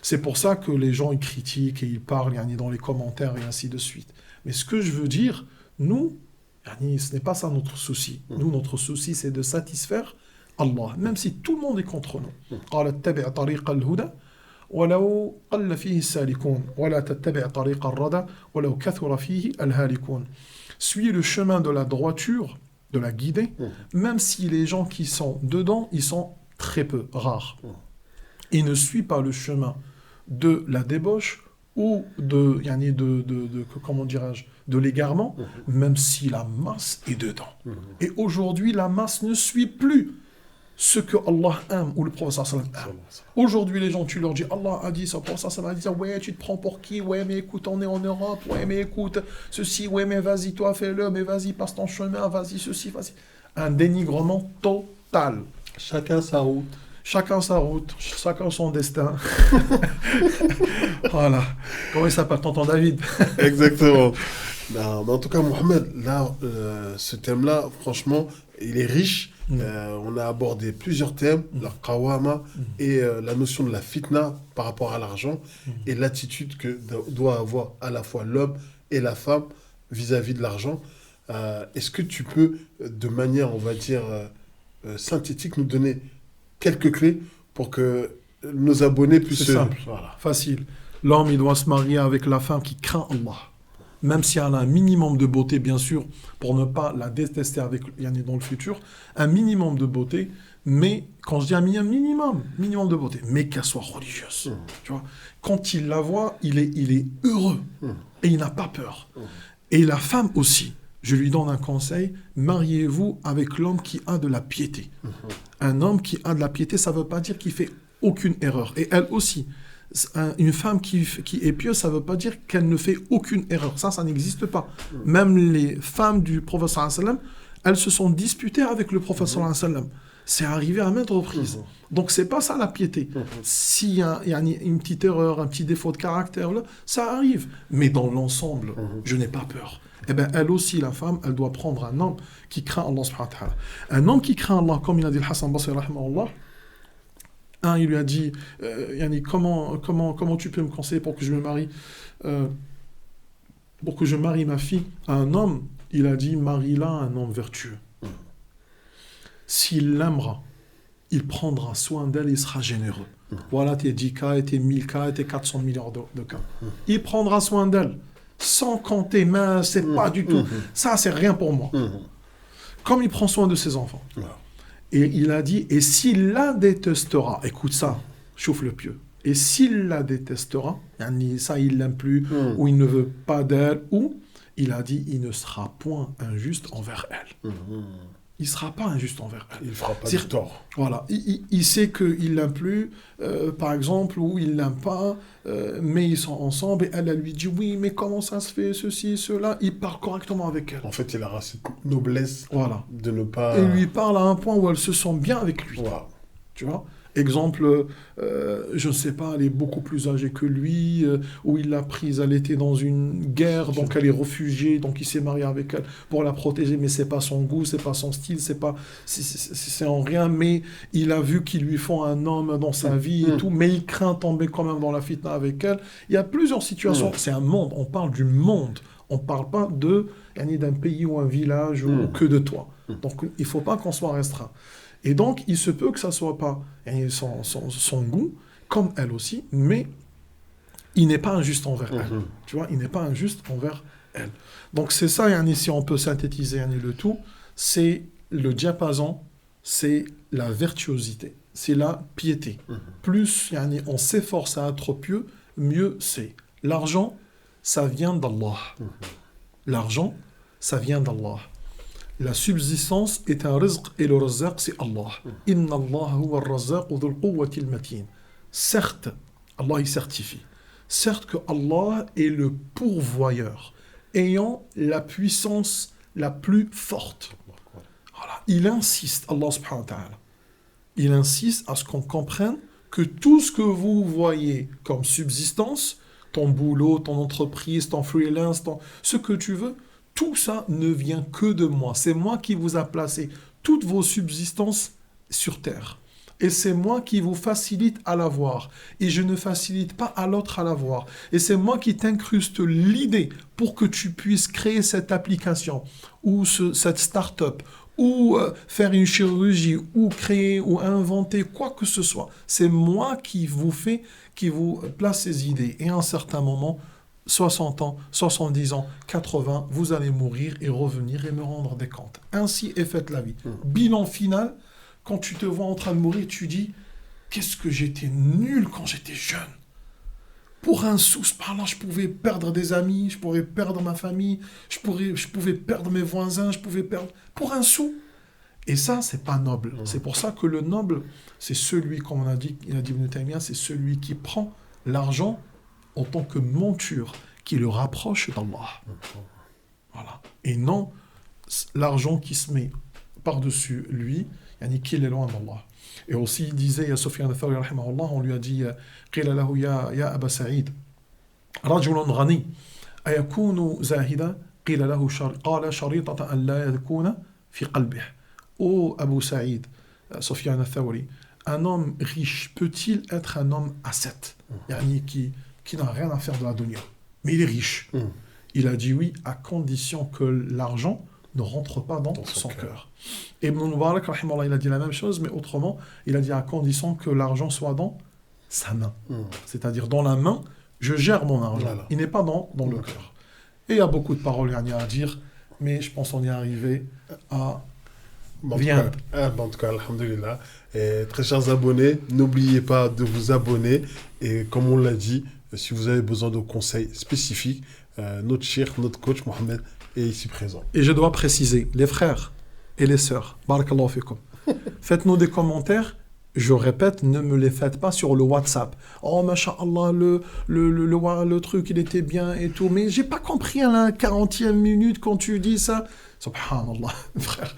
[SPEAKER 2] C'est pour ça que les gens ils critiquent et ils parlent dans les commentaires et ainsi de suite. Mais ce que je veux dire, nous, ce n'est pas ça notre souci. Nous, notre souci, c'est de satisfaire Allah, même si tout le monde est contre nous. قال اتبع طريق الهدى ولو قل فيه السالكون ولا تتبع طريق الردى ولو كثر فيه الهالكون. Suis le chemin de la droiture, de la guidée, même si les gens qui sont dedans, ils sont très peu, rares. Et ne suis pas le chemin de la débauche ou comment dirais-je, de l'égarement, même si la masse est dedans. Et aujourd'hui, la masse ne suit plus ce que Allah aime ou le prophète sallallahu alayhi wa sallam aime. Aujourd'hui, les gens, tu leur dis, Allah a dit ça, le prophète sallallahu alayhi wa sallam a dit, ouais, tu te prends pour qui? Ouais, mais écoute, on est en Europe, ouais, mais écoute, ceci, ouais, mais vas-y, toi, fais-le, mais vas-y, passe ton chemin, vas-y, ceci, vas-y. Un dénigrement total.
[SPEAKER 1] Chacun sa route.
[SPEAKER 2] Chacun sa route, chacun son destin. Voilà. Comment il s'appelle, tonton David?
[SPEAKER 1] Exactement. Non, mais en tout cas, Mohamed, là, ce thème-là, franchement, il est riche. On a abordé plusieurs thèmes, la qawama et la notion de la fitna par rapport à l'argent et l'attitude que doit avoir à la fois l'homme et la femme vis-à-vis de l'argent. Est-ce que tu peux, de manière, on va dire, synthétique, nous donner quelques clés pour que nos abonnés puissent...
[SPEAKER 2] C'est simple, facile. L'homme, il doit se marier avec la femme qui craint Allah. Même si elle a un minimum de beauté, bien sûr, pour ne pas la détester dans le futur, un minimum de beauté, mais quand je dis un minimum de beauté, mais qu'elle soit religieuse. Tu vois, quand il la voit, il est heureux et il n'a pas peur. Et la femme aussi, je lui donne un conseil, mariez-vous avec l'homme qui a de la piété. Un homme qui a de la piété, ça ne veut pas dire qu'il fait aucune erreur. Et elle aussi. Une femme qui est pieuse, ça ne veut pas dire qu'elle ne fait aucune erreur. Ça n'existe pas. Même les femmes du prophète sallallahu alayhi wa sallam, elles se sont disputées avec le prophète sallallahu alayhi wa sallam. C'est arrivé à maintes reprises. Donc, ce n'est pas ça la piété. S'il y a une petite erreur, un petit défaut de caractère, là, ça arrive. Mais dans l'ensemble, je n'ai pas peur. Eh bien, elle aussi, la femme, elle doit prendre un homme qui craint Allah subhanahu wa ta'ala. Un homme qui craint Allah, comme il a dit le Hassan Basri, rahimahullah, il lui a dit, comment tu peux me conseiller pour que je me marie, pour que je marie ma fille à un homme? Il a dit, marie-la à un homme vertueux. S'il l'aimera, il prendra soin d'elle, il sera généreux. Voilà tes 10K, et tes 1000K, et tes 400 milliards de cas. Il prendra soin d'elle, sans compter, mais c'est pas du tout. Ça, c'est rien pour moi. Comme il prend soin de ses enfants. Et il a dit, et s'il la détestera, écoute ça, chauffe le pieu, et s'il la détestera, ça il l'aime plus, ou il ne veut pas d'elle, ou, il a dit, il ne sera point injuste envers elle. Il ne sera pas injuste envers elle.
[SPEAKER 1] Il ne fera pas de tort.
[SPEAKER 2] Voilà, il sait qu'il l'aime plus, par exemple, ou il l'aime pas, mais ils sont ensemble, et elle lui dit, oui, mais comment ça se fait, ceci, cela, il parle correctement avec elle.
[SPEAKER 1] En fait, il aura cette noblesse de ne pas...
[SPEAKER 2] Et lui parle à un point où elle se sent bien avec lui. Tu vois ? Exemple, je ne sais pas, elle est beaucoup plus âgée que lui, où il l'a prise, elle était dans une guerre, donc elle est réfugiée, donc il s'est marié avec elle pour la protéger, mais c'est pas son goût, c'est pas son style, c'est en rien, mais il a vu qu'ils lui font un homme dans sa vie et tout, mais il craint tomber quand même dans la fitna avec elle. Il y a plusieurs situations, c'est un monde, on parle du monde, on parle pas d'un pays ou un village ou que de toi. Donc il faut pas qu'on soit restreint. Et donc, il se peut que ça ne soit pas son goût, comme elle aussi, mais il n'est pas injuste envers elle. Tu vois, il n'est pas injuste envers elle. Donc, c'est ça, si on peut synthétiser le tout, c'est le diapason, c'est la virtuosité, c'est la piété. Plus on s'efforce à être pieux, mieux c'est. L'argent, ça vient d'Allah. L'argent, ça vient d'Allah. La subsistance est un rizq et le razzaq c'est Allah. Inna Allah huwa ar-razzaq dhul quwwati al-matin. Certes, Allah y certifie. Certes que Allah est le pourvoyeur, ayant la puissance la plus forte. Voilà. Il insiste, Allah subhanahu wa ta'ala. il insiste à ce qu'on comprenne que tout ce que vous voyez comme subsistance, ton boulot, ton entreprise, ton freelance, ce que tu veux, tout ça ne vient que de moi. C'est moi qui vous a placé toutes vos subsistances sur terre. Et c'est moi qui vous facilite à l'avoir. Et je ne facilite pas à l'autre à l'avoir. Et c'est moi qui t'incruste l'idée pour que tu puisses créer cette application ou cette start-up ou faire une chirurgie ou créer ou inventer quoi que ce soit. C'est moi qui vous place ces idées. Et à un certain moment, 60 ans, 70 ans, 80, vous allez mourir et revenir et me rendre des comptes. Ainsi est faite la vie. Bilan final, quand tu te vois en train de mourir, tu dis « Qu'est-ce que j'étais nul quand j'étais jeune !» Pour un sou, par là, je pouvais perdre des amis, je pouvais perdre ma famille, je pouvais perdre mes voisins, je pouvais perdre... Pour un sou. Et ça, c'est pas noble. C'est pour ça que le noble, c'est celui, comme il a dit Ibn Taymiyyah, c'est celui qui prend l'argent en tant que monture, qui le rapproche d'Allah. Voilà. Et non l'argent qui se met par-dessus lui, qui est loin d'Allah. Et aussi, il disait, Sufyan al-Thawri, on lui a dit, قيل له يا أبا سعيد رجل غني أيكون زاهدا قيل له قال شريطة أن لا يكون في قلبه. Ô Abu Saïd, Sufyan al-Thawri, un homme riche peut-il être un homme ascète, qui n'a rien à faire de la dunya, mais il est riche? Il a dit oui, à condition que l'argent ne rentre pas dans son cœur. Et Ibn Mubarak, il a dit la même chose, mais autrement, il a dit à condition que l'argent soit dans sa main. C'est-à-dire, dans la main, je gère mon argent. Voilà. Il n'est pas dans le cœur. Et il y a beaucoup de paroles à dire, mais je pense qu'on y est arrivé à...
[SPEAKER 1] En tout cas, alhamdoulilah. Et très chers abonnés, n'oubliez pas de vous abonner. Et comme on l'a dit, si vous avez besoin de conseils spécifiques, notre cheikh, notre coach Mohamed est ici présent.
[SPEAKER 2] Et je dois préciser, les frères et les sœurs, barakallahu fikum, faites-nous des commentaires. Je répète, ne me les faites pas sur le WhatsApp. Oh, masha'Allah, le truc, il était bien et tout. Mais j'ai pas compris à la 40e minute quand tu dis ça. Subhanallah, frère.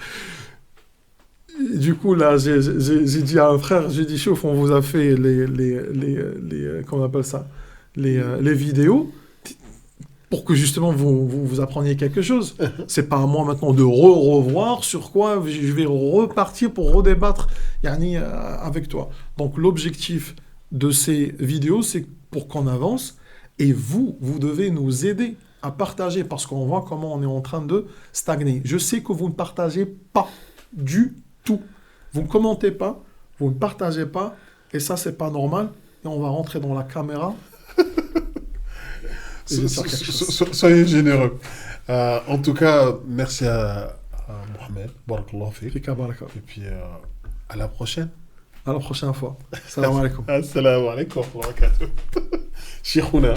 [SPEAKER 2] Et du coup, là, j'ai dit à un frère, j'ai dit, chauffe, on vous a fait comment on appelle ça, les vidéos, pour que justement vous appreniez quelque chose. C'est pas à moi maintenant de revoir sur quoi je vais repartir pour redébattre avec toi. Donc l'objectif de ces vidéos, c'est pour qu'on avance, et vous devez nous aider à partager, parce qu'on voit comment on est en train de stagner. Je sais que vous ne partagez pas du tout. Vous ne commentez pas, vous ne partagez pas, et ça, c'est pas normal. Et on va rentrer dans la caméra.
[SPEAKER 1] Soyez généreux. En tout cas, merci à Mohamed. Barakallahu fik. Et puis, à la prochaine.
[SPEAKER 2] À la prochaine fois. Salam alaikum.
[SPEAKER 1] Assalamu alaikum wa barakatuh. Sheikhuna.